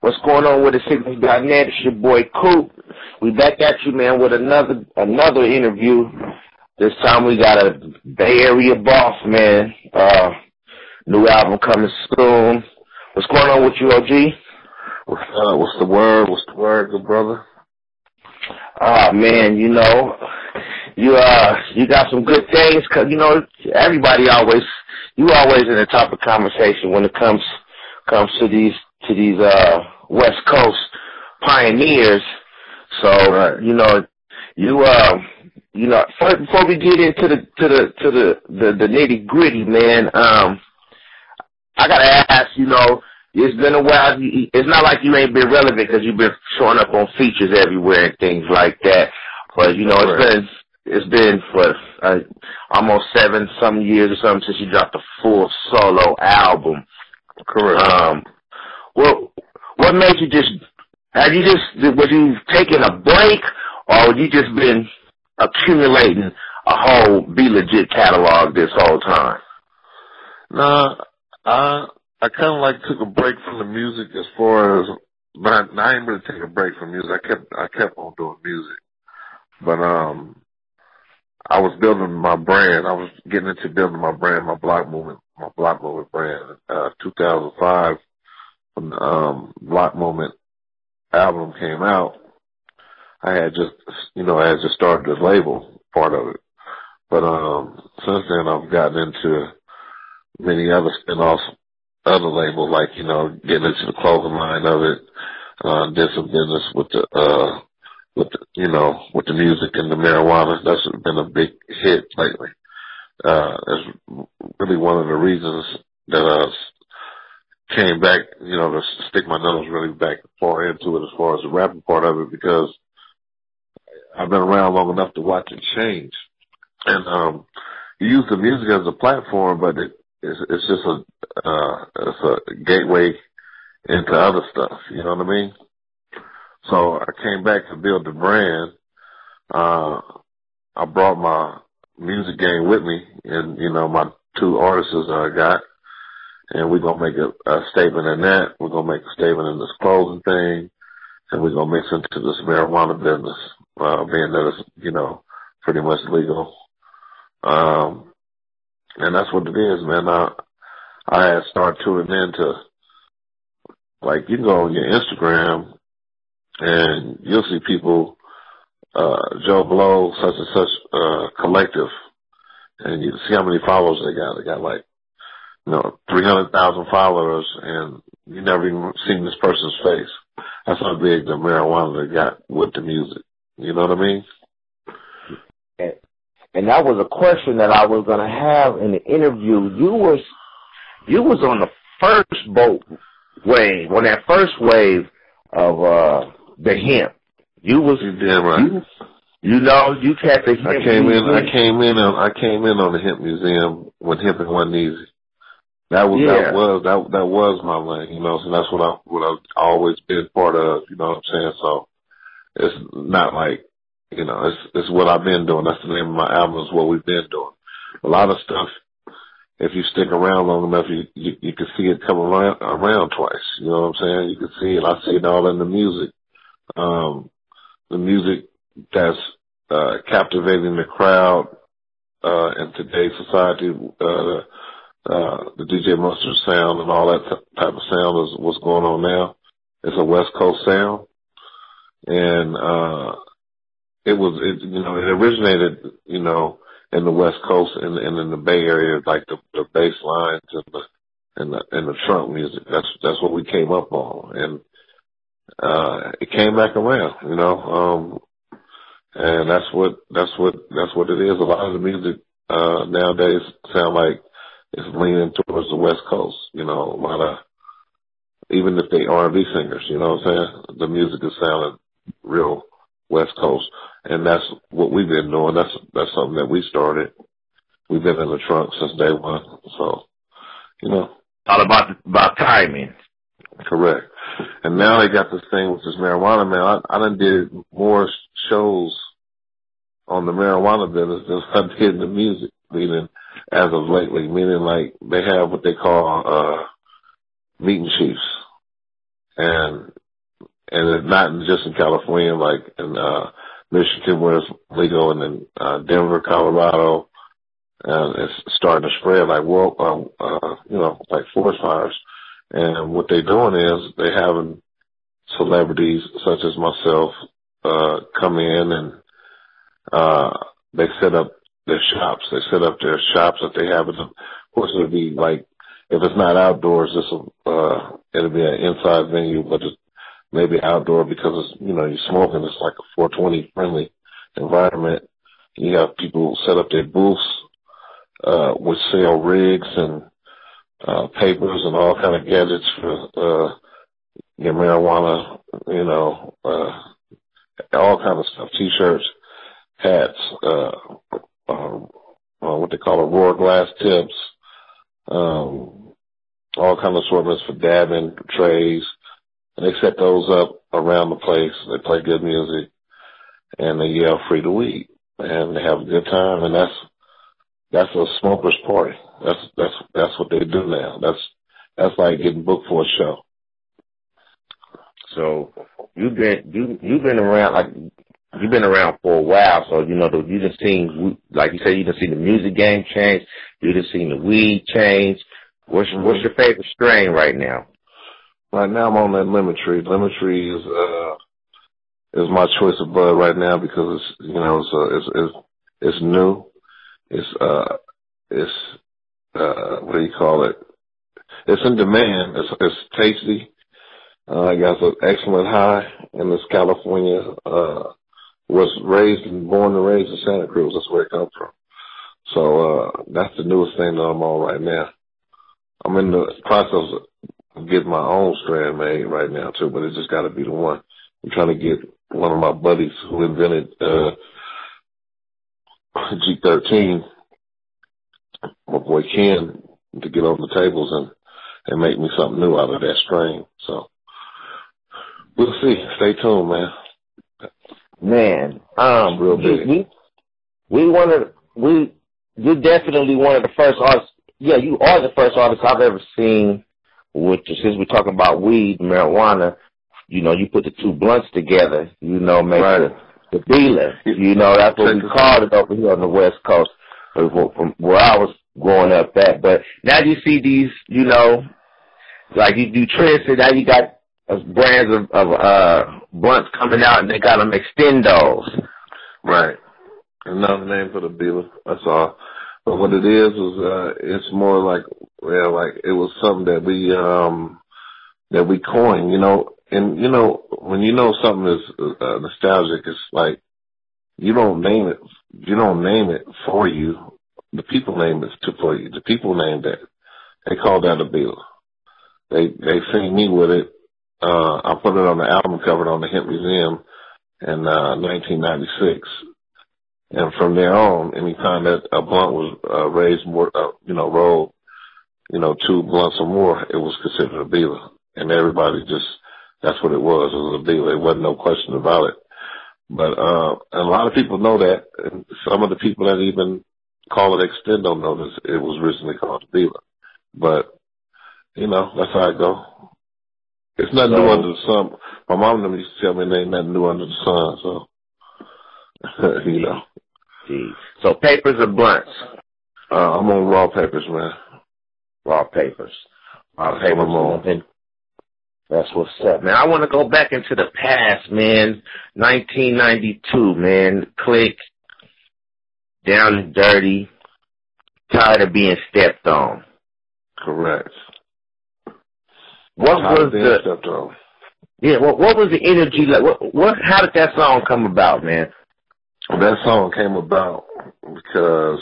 What's going on with the Sickness.net? It's your boy Coop. We back at you, man, with another interview. This time we got a Bay Area boss, man. New album coming soon. What's going on with you, OG? What's the word? What's the word, good brother? Man, you got some good things. Cause everybody you always in the top of conversation when it comes to these West Coast pioneers. So right. First, before we get into the nitty gritty, man, I gotta ask, it's been a while. It's not like you ain't been relevant because you've been showing up on features everywhere and things like that. But it's been for almost 7-some years or something since you dropped a full solo album. Correct. What made you was you taking a break, or you just been accumulating a whole Be Legit catalog this whole time? Nah, I kind of like took a break from the music as far as, but I didn't really take a break from music. I kept on doing music, but I was building my brand. I was getting into building my brand, my Block Movement brand. 2005, when Block Movement album came out, I had just started the label part of it. But since then, I've gotten into many other spin-offs, other labels, like getting into the clothing line of it. Did some business with the music and the marijuana. That's been a big hit lately. That's really one of the reasons that I came back, to stick my nose really back far into it as far as the rapping part of it, because I've been around long enough to watch it change. And you use the music as a platform, but it's just a gateway into other stuff. You know what I mean? So I came back to build the brand. I brought my music game with me, and my two artists that I got, and we're gonna make a statement in that. We're gonna make a statement in this clothing thing, and we're gonna mix into this marijuana business, being that it's pretty much legal. And that's what it is, man. I had started tuning into, like, you can go on your Instagram and you'll see people, Joe Blow, such and such, collective, and you see how many followers they got. They got like, 300,000 followers, and you never even seen this person's face. That's how big the marijuana they got with the music. You know what I mean? And that was a question that I was gonna have in the interview. You was on the first boat wave, on that first wave of the hemp. You was damn right. You had the hemp. I came in on the hemp museum when Hempin wasn't easy. That was my lane, so that's what I've always been part of, you know what I'm saying? So it's not like, it's what I've been doing. That's the name of my album, is what we've been doing. A lot of stuff, if you stick around long enough, you can see it come around twice. You know what I'm saying? You can see it. I see it all in the music. The music that's captivating the crowd in today's society, the DJ Mustard sound and all that type of sound is what's going on now. It's a West Coast sound, and it originated, in the West Coast and in the Bay Area, like the bass lines and the trunk music. That's what we came up on, and it came back around, and that's what it is. A lot of the music nowadays sound like it's leaning towards the West Coast. A lot of, even if they R&B singers, you know what I'm saying, the music is sounding real West Coast, and that's what we've been doing. That's something that we started. We've been in the trunk since day one, so all about timing. Correct. And now they got this thing with this marijuana, man. I done did more shows on the marijuana business than I did in the music, meaning as of lately, meaning like they have what they call meet and chiefs. And and it's not just in California, like in Michigan where it's legal, and in Denver, Colorado, and it's starting to spread like like forest fires. And what they're doing is they having celebrities such as myself come in, and they set up their shops. They set up their shops that they have. Of course, it'll be like, if it's not outdoors, it'll be an inside venue, but it's maybe outdoor because it's, you're smoking. It's like a 420 friendly environment. You have people set up their booths, which sell rigs and papers and all kind of gadgets for your marijuana, all kind of stuff, T-shirts, hats, what they call roar glass tips, all kind of assortments for dabbing, trays. And they set those up around the place. They play good music, and they yell free to weed, and they have a good time. And that's a smoker's party. That's what they do now. That's like getting booked for a show. So you've been around, you've been around for a while. So you just seen, like you said, you just seen the music game change. You just seen the weed change. What's your favorite strain right now? Right now I'm on that lemon tree. Lemon tree is my choice of bud right now because it's new. It's what do you call it? It's in demand. It's tasty. I got an excellent high, and it's California. Was born and raised in Santa Cruz. That's where it comes from. So that's the newest thing that I'm on right now. I'm in the process of getting my own strand made right now too, but it just got to be the one. I'm trying to get one of my buddies who invented G13, my boy Ken, to get on the tables and make me something new out of that strain. So we'll see. Stay tuned, man. Man, real big. You're definitely one of the first artists. Yeah, you are the first artist I've ever seen. Since we're talking about weed, marijuana, you put the two blunts together. Make right. the dealer. That's what we called it over here on the West Coast, from where I was growing up at. But now you see these, like you do trends. So now you got brands of blunts coming out, and they got them extendos. Right. Another name for the dealer. That's all. But what it is it's more like it was something that we coined, and when something is nostalgic, it's like you don't name it for you. The people name it for you. The people named that. They call that a dealer. They seen me with it. I put it on the album cover on the Hemp Museum in 1996. And from there on, anytime that a blunt was raised more, rolled, 2 blunts or more, it was considered a dealer. And everybody that's what it was. It was a dealer. There wasn't no question about it. But a lot of people know that. And some of the people that even call it extendo know that it was originally called a dealer. But, that's how it go. It's nothing new under the sun. My mom and them used to tell me there ain't nothing new under the sun, so, So papers or blunts? I'm on raw papers, man. Raw papers. Raw papers. That's what's up, man. I want to go back into the past, man. 1992, man. Click. Down and dirty. Tired of being stepped on. Correct. What was the energy like? How did that song come about, man? That song came about because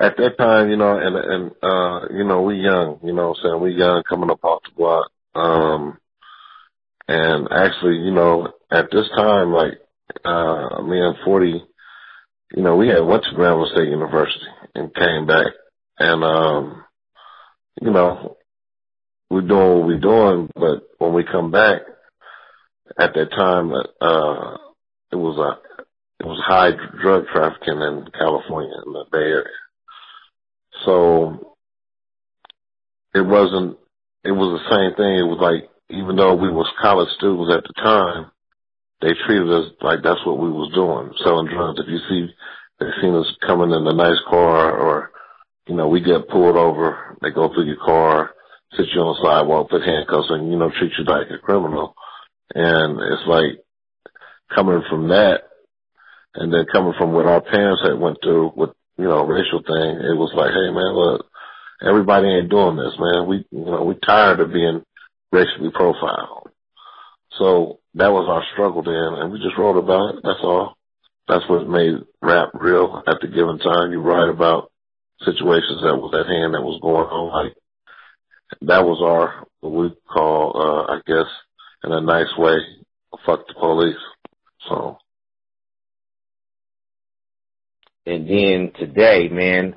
at that time, we young, what I'm saying, we young coming up off the block. And actually, at this time, like me and 40, we had went to Grambling State University and came back, and we're doing what we're doing, but when we come back, at that time, it was high drug trafficking in California, in the Bay Area. So it was the same thing. It was like, even though we was college students at the time, they treated us like that's what we was doing, selling drugs. If you see, they seen us coming in a nice car, or, you know, we get pulled over, they go through your car, sit you on the sidewalk, put handcuffs on you, you know, treat you like a criminal. And it's like coming from that, and then coming from what our parents had went through with, you know, racial thing, it was like, hey man, look, everybody ain't doing this, man. We tired of being racially profiled. So that was our struggle then, and we just wrote about it. That's all. That's what made rap real at the given time. You write about situations that was at hand, that was going on. Like, that was our, what we call, I guess, in a nice way, fuck the police. So. And then today, man,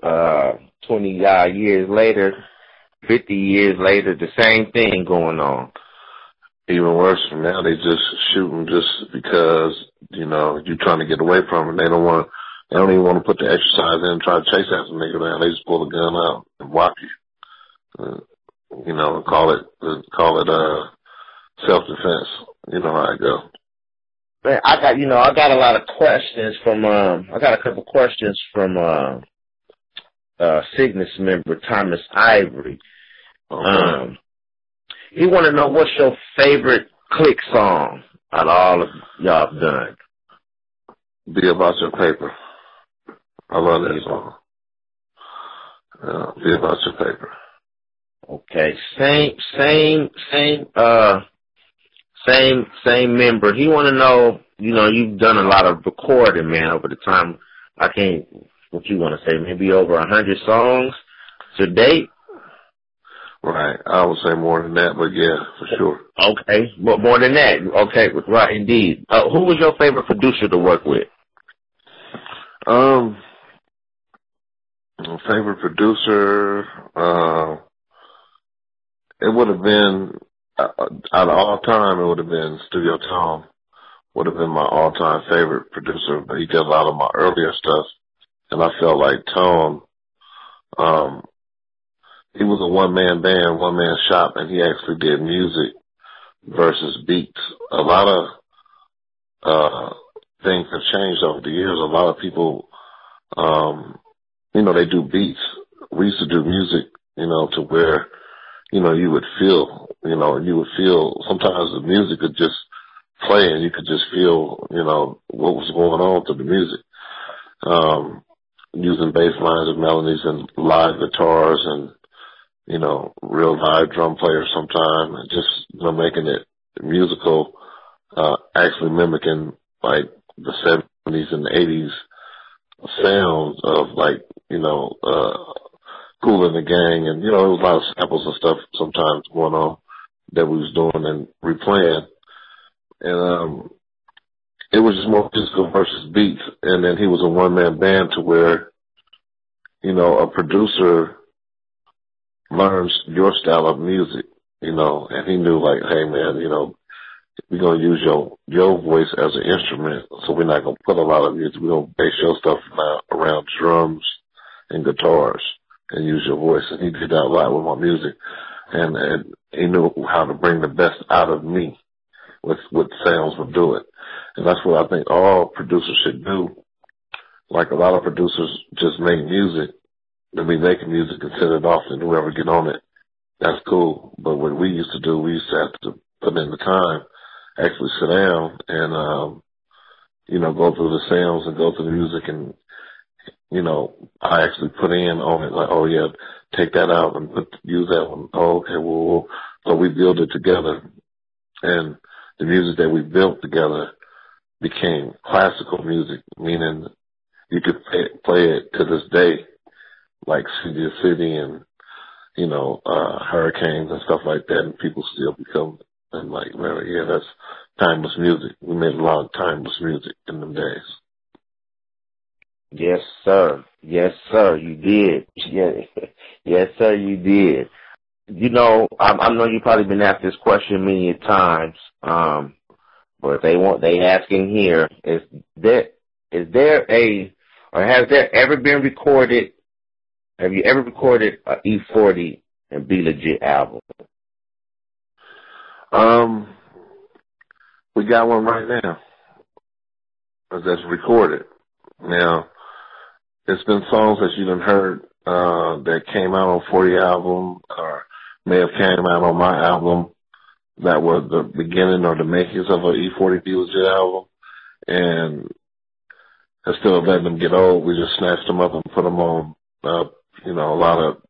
20 odd years later, 50 years later, the same thing going on. Even worse from now, they just shoot them just because, you know, you're trying to get away from it. They don't even want to put the exercise in and try to chase after the nigga down. They just pull the gun out and whop you. You know, and call it self-defense. You know how it go. Man, I got a lot of questions from, I got a couple questions from, Cygnus member Thomas Ivory. Okay. He want to know what's your favorite Click song out of all of y'all have done. Be About Your Paper. I love that song. Be About Your Paper. Okay, same member. He want to know, you know, you've done a lot of recording, man, over the time. What you want to say, maybe over 100 songs to date? Right. I would say more than that, but yeah, for sure. Okay, but more than that. Okay, right, indeed. Who was your favorite producer to work with? Favorite producer, it would have been, out of all time, it would have been Studio Tom. Would have been my all-time favorite producer, but he did a lot of my earlier stuff, and I felt like Tom, he was a one-man band, one-man shop, and he actually did music versus beats. A lot of things have changed over the years. A lot of people, you know, they do beats. We used to do music, you know, to where, you know, you would feel sometimes the music could just play and you could just feel, you know, what was going on through the music. Using bass lines and melodies and live guitars and, you know, real live drum players sometimes, and just, you know, making it musical, actually mimicking like the 70s and the 80s sounds of like, you know, Kool and the Gang, and, you know, there was a lot of samples and stuff sometimes going on that we was doing and replaying. And, it was just more physical versus beats. And then he was a one-man band to where, you know, a producer learns your style of music, you know, and he knew like, hey man, you know, we're going to use your voice as an instrument. So we're not going to put a lot of music. We're going to base your stuff around drums and guitars and use your voice. And he did that a lot with my music. And he knew how to bring the best out of me with sounds would do it. And that's what I think all producers should do. Like a lot of producers just make music. They'll be making music and send it off, and whoever get on it, that's cool. But what we used to do, we used to have to put in the time, actually sit down and, you know, go through the sounds and go through the music, and, you know, I actually put in on it like, oh yeah, take that out and use that one. Oh, okay, well, so we build it together. And the music that we built together became classical music, meaning you could play it to this day, like City to City and, you know, Hurricanes and stuff like that, and people still become, and like, man, yeah, that's timeless music. We made a lot of timeless music in them days. Yes, sir. Yes, sir, you did. Yeah. Yes, sir, you did. You know, I know you've probably been asked this question many times, but they asking here, has there ever been recorded, have you ever recorded a E40 and Be Legit album? We got one right now that's recorded. Now, it's been songs that you done heard that came out on 40 album or may have came out on my album that were the beginning or the makings of an E40 Be Legit album. And instead of letting them get old, we just snatched them up and put them on, a lot of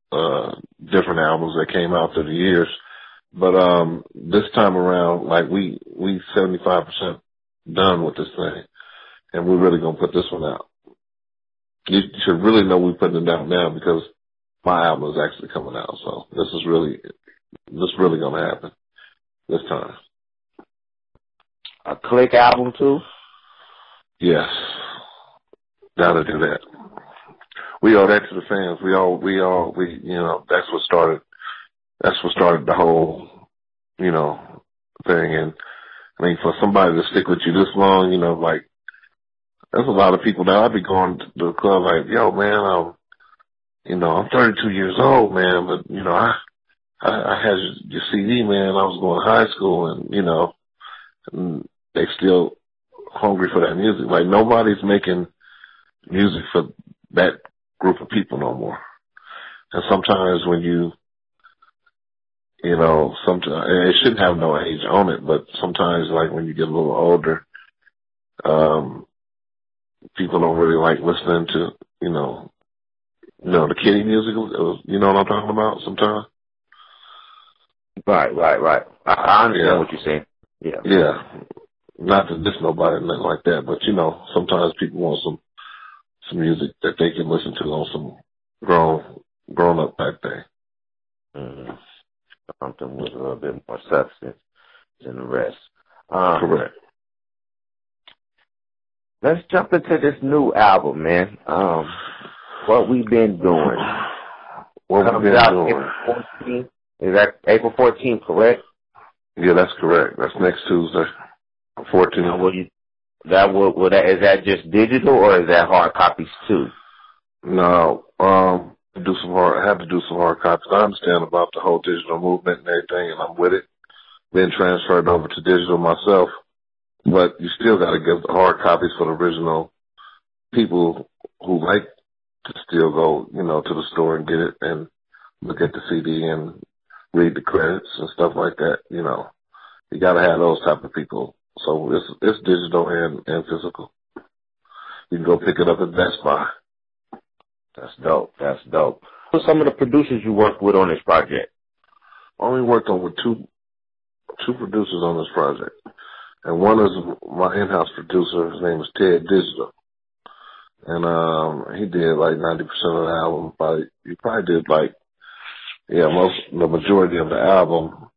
different albums that came out through the years. But this time around, like we 75% done with this thing, and we're really gonna put this one out. You should really know we're putting it out now because my album is actually coming out. So this is really gonna happen this time. A Click album too? Yes, gotta do that. We owe that to the fans. That's what started. That's what started the whole, thing. And I mean, for somebody to stick with you this long, like, there's a lot of people now. I'd be going to the club like, yo, man, I'm 32 years old, man, but, I had your CD, man. I was going to high school and they still hungry for that music. Like, nobody's making music for that group of people no more. And sometimes when sometimes it shouldn't have no age on it, but sometimes, like, when you get a little older, people don't really like listening to, the kiddie music. You know what I'm talking about sometimes? Right. I understand what you're saying. Yeah. Yeah. Not to diss nobody, nothing like that, but, sometimes people want some music that they can listen to on some grown up type thing. Mm-hmm. Something with a little bit more substance than the rest. Correct. Let's jump into this new album, man. What we've been doing. What we've been doing. April 14th. Is that April 14th, correct? Yeah, that's correct. That's next Tuesday, 14th. Is that just digital or is that hard copies too? No, I have to do some hard copies. I understand about the whole digital movement and everything, and I'm with it. Been transferred over to digital myself, but you still got to give the hard copies for the original people who like to still go, to the store and get it and look at the CD and read the credits and stuff like that. You got to have those type of people. So it's digital and physical. You can go pick it up at Best Buy. That's dope. Who are some of the producers you worked with on this project? I only worked on with two producers on this project. And one is my in-house producer. His name is Ted Digital. And he did like 90% of the album. He probably did the majority of the album.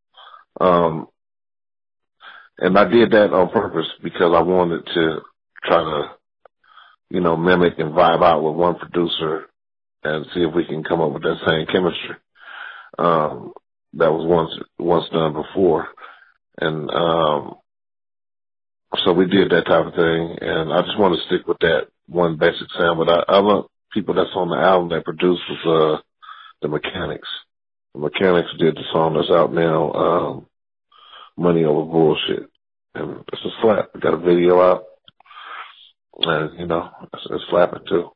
And I did that on purpose because I wanted to try to, mimic and vibe out with one producer and see if we can come up with that same chemistry. That was once done before. And, so we did that type of thing, and I just want to stick with that one basic sound. But other people that's on the album that produced was, the Mechanics. The Mechanics did the song that's out now, Money Over Bullshit. And it's a slap. We got a video out. And, it's slapping too.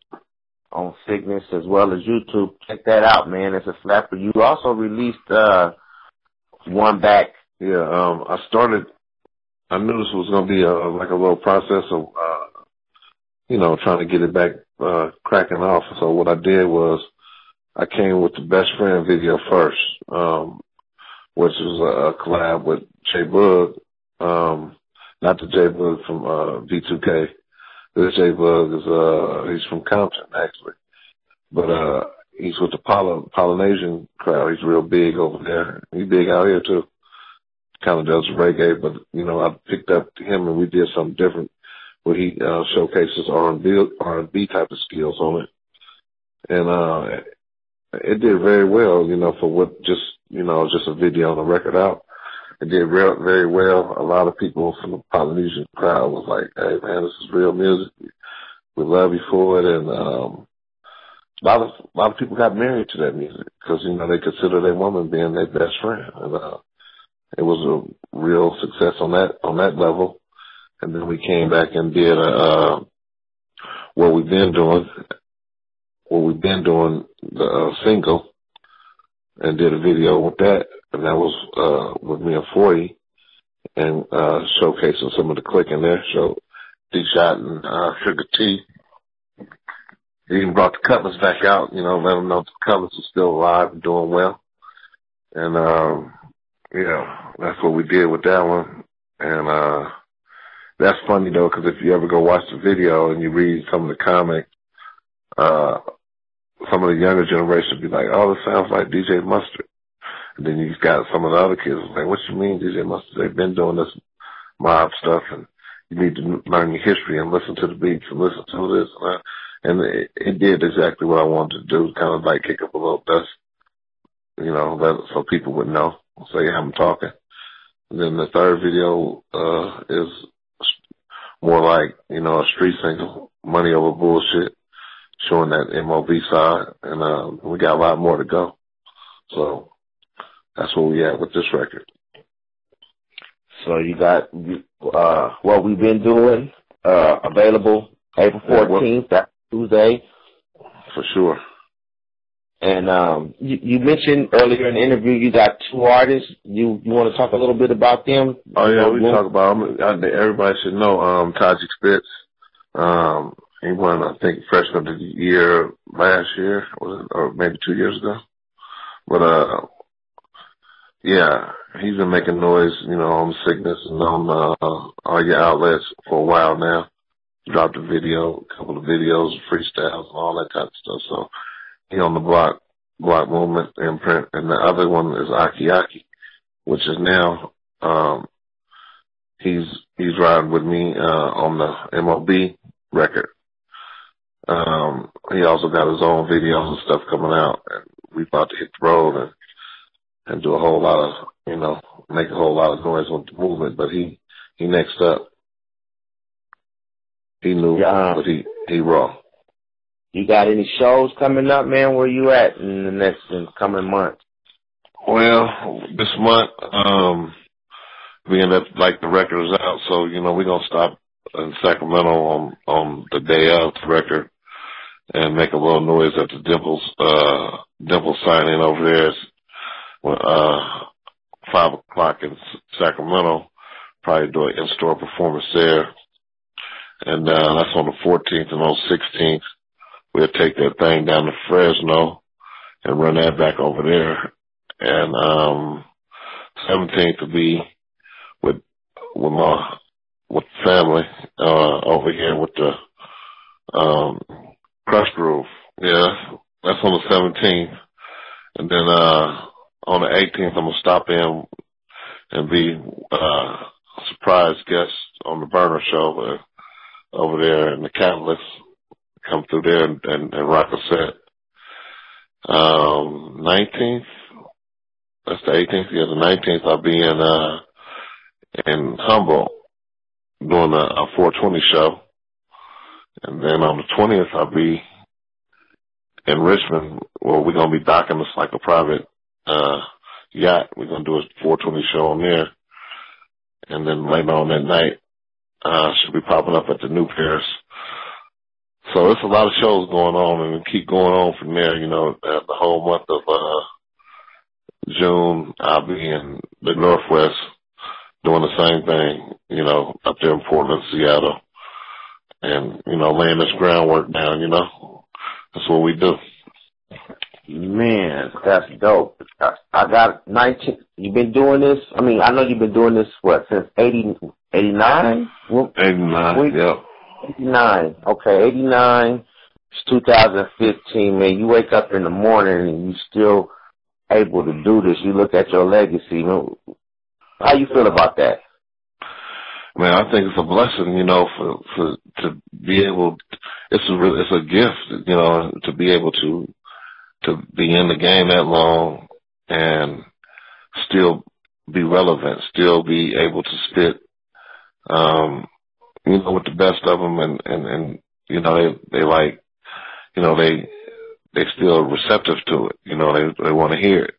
On Cygnus as well as YouTube. Check that out, man. It's a slapper. You also released one back. Yeah, I knew this was going to be a little process of, trying to get it back cracking off. So what I did was I came with the Best Friend video first, which was a collab with J Bug, not the J Bug from V2K. This J Bug is he's from Compton actually, but he's with the Polynesian crowd. He's real big over there. He's big out here too. Kind of does reggae, but I picked up him and we did something different where he showcases R&B type of skills on it, and it did very well. For what just a video on the record out. It did very well. A lot of people from the Polynesian crowd was like, "Hey man, this is real music. We love you for it." And a lot of people got married to that music because they consider their woman being their best friend. And it was a on that level. And then we came back and did what we've been doing, the single, and did a video with that, and that was with me and 40, and showcasing some of the click in there. So D-Shot and Sugar T. He even brought the Cutlass back out, let them know the Cutlass is still alive and doing well. And that's what we did with that one. And that's funny though, because if you ever go watch the video and you read some of the comments, some of the younger generation be like, "Oh, this sounds like DJ Mustard." And then you got some of the other kids like, "What you mean, DJ Mustard? They've been doing this mob stuff, and you need to learn your history and listen to the beats and listen to this." And it did exactly what I wanted to do, kind of like kick up a little dust, so people would know, say I'm talking. And then the third video is more like, a street single, Money Over Bullshit, showing that MOB side, and we got a lot more to go. So that's where we at with this record. So you got what we've been doing available April 14th, that Tuesday. For sure. And you mentioned earlier in the interview you got 2 artists. You want to talk a little bit about them? Oh yeah, we talk about them. Everybody should know Tajik Spitz. He won, I think, Freshman of the Year last year, or maybe 2 years ago. But yeah, he's been making noise, on Sickness and on all your outlets for a while now. Dropped a couple of videos, freestyles, and all that kind of stuff. So he on the block movement imprint, and the other one is Aki Aki, which is now he's riding with me on the MOB record. He also got his own videos and stuff coming out, and we about to hit the road and do a whole lot of, make a whole lot of noise with the movement. But he next up. He knew, but he raw. You got any shows coming up, man? Where you at in the coming months? Well, this month, we end up, the record is out, so, we're going to stop in Sacramento on the day of the record and make a little noise at the Dimples sign-in over there. It's 5 o'clock in Sacramento. Probably do an in-store performance there. And that's on the 14th, and on the 16th, we'll take that thing down to Fresno and run that back over there. And 17th will be with the family over here with the Crush Groove. Yeah, that's on the 17th. And then on the 18th, I'm gonna stop in and be a surprise guest on the Burner Show over there in the Catalyst. Come through there and rock a set. 19th, that's the 18th. Yeah, the 19th I'll be in Humboldt doing a 420 show. And then on the 20th I'll be in Richmond, where we're going to be docking this like a private yacht. We're going to do a 420 show on there. And then later on that night, should be popping up at the New Paris. So it's a lot of shows going on, and keep going on from there. The whole month of June, I'll be in the Northwest doing the same thing, up there in Portland, Seattle, and, laying this groundwork down, That's what we do. Man, that's dope. I got 19. You've been doing this? I mean, I know you've been doing this, since 89? 89, yeah. 89. Okay, 89. It's 2015, man. You wake up in the morning and you still able to do this. You look at your legacy. How you feel about that? Man, I think it's a blessing, to be able. It's a gift, to be able to be in the game that long and still be relevant, still be able to spit, with the best of them, and they like, they still receptive to it, they want to hear it,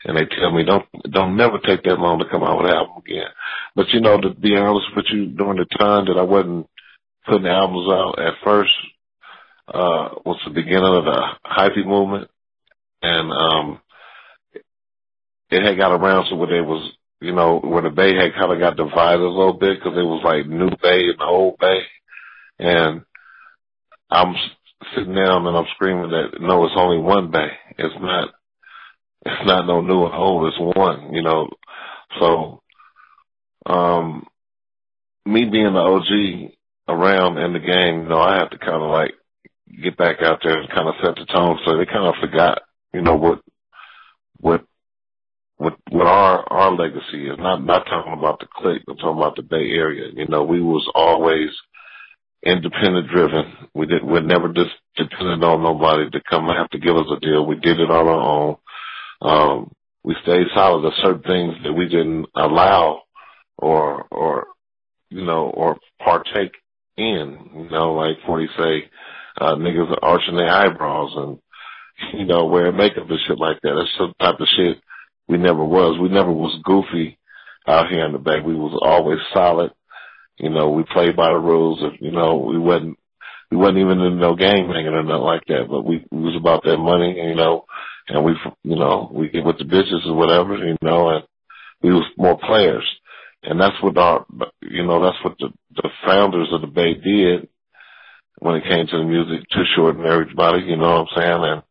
and they tell me don't never take that long to come out with an album again. But you know, to be honest with you, during the time that I wasn't putting albums out at first, was the beginning of the hyphy movement, and it had got around to where they was, you know, where the Bay had kind of got divided a little bit because it was like New Bay and the Old Bay, and I'm sitting down and I'm screaming that no, it's only one Bay. It's not no new and old. It's one, you know. So, me being the OG around in the game, you know, I have to kind of like get back out there and kind of set the tone. So they kind of forgot, you know, what our legacy is. Not talking about the clique, I'm talking about the Bay Area. You know, we was always independent driven. We're never just dependent on nobody to come and have to give us a deal. We did it on our own. We stayed solid. There's certain things that we didn't allow or you know, or partake in, you know, like what you say, niggas are arching their eyebrows and, you know, wearing makeup and shit like that. That's some type of shit we never was. We never was goofy out here in the Bay. We was always solid. You know, we played by the rules. You know, we wasn't even in no gang banging or nothing like that. But we was about that money, you know, and we get with the bitches or whatever, you know, and we was more players. And that's what that's what the founders of the Bay did when it came to the music, Too Short and Everybody, you know what I'm saying?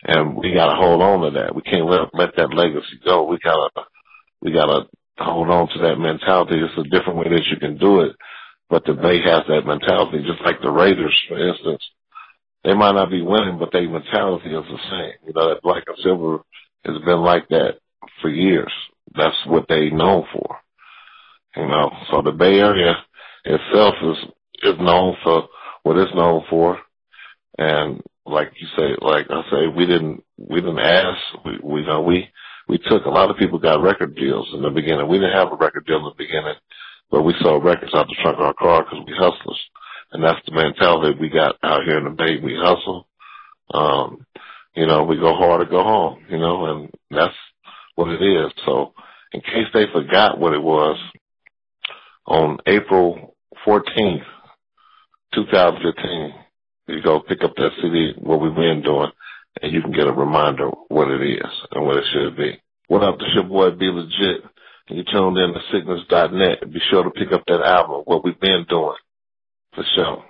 And we gotta hold on to that. We can't let that legacy go. We gotta hold on to that mentality. It's a different way that you can do it, but the Bay has that mentality, just like the Raiders, for instance. They might not be winning, but their mentality is the same. You know, that black and silver has been like that for years. That's what they known for. You know, so the Bay Area itself is known for what it's known for. And like you say, like I say, we didn't ask. We took, a lot of people got record deals in the beginning. We didn't have a record deal in the beginning, but we sold records out the trunk of our car because we hustlers. And that's the mentality we got out here in the Bay. We hustle. You know, we go hard or go home, you know, and that's what it is. So in case they forgot what it was, on April 14th, 2015, you go pick up that CD, what we've been doing, and you can get a reminder what it is and what it should be. What up, this your boy Be Legit, and you tuned in to Sickness.net. Be sure to pick up that album, what we've been doing, for sure.